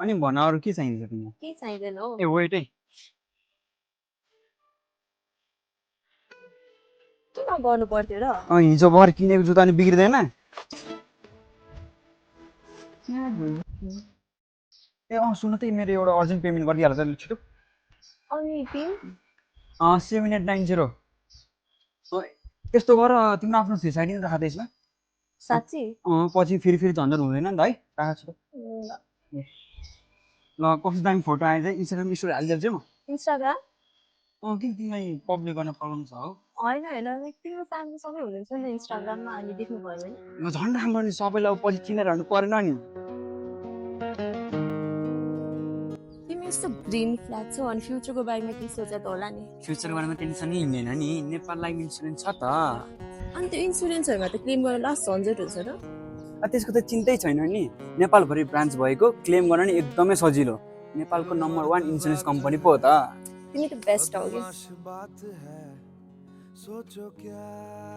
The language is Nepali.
अनि भन अरू के चाहिन्छ तिमीलाई? के चाहिँदैन हौ ए वेट है। के गर्नु पर्थ्यो र हिजो भर्खर किनेको जुत्ता नि बिग्रिँदैन? ए सुन त मेरो एउटा अर्जेन्ट पेमेन्ट गरिहाल्छ ल छिटो। अनि पिन 7890। यस्तो गर तिम्रो आफ्नो फेस आइडी राख त्यसमा। साँच्ची पछि फेरि झन्झट हुँदैन नि त है। राख छिटो। ल कस्तो दामी फोटो आएछ इन्स्टाग्राम स्टोरी हालिदिन्छु म। इन्स्टाग्राम किन तिमीलाई पब्लिक गर्न प्रब्लम छ हौ? होइन तिम्रो फ्यामिली सबै हुनुहुन्छ नि इन्स्टाग्राममा अनि देख्नु भयो भने झन् राम्रो नि सबैलाई पछि चिनाइरहनु परेन नि। तिमी यस्तो ग्रिन फ्ल्याग छौ अनि फ्युचरको बारेमा के सोचे त होला नि फ्युचरको बारेमा टेन्सनै हुँदैन नि। नेपाल लाइफ इन्सुरेन्स छ त। अनि त्यो इन्सुरेन्सहरूमा त क्लेम गर्न लास्ट झन्झट हुन्छ र त्यसको त चिन्तै छैन नि। नेपालभरि ब्रान्च भएको क्लेम गर्न नि एकदमै सजिलो। नेपालको नम्बर 1 इन्सुरेन्स कम्पनी पो हो त। तिमी त बेस्ट हौ कि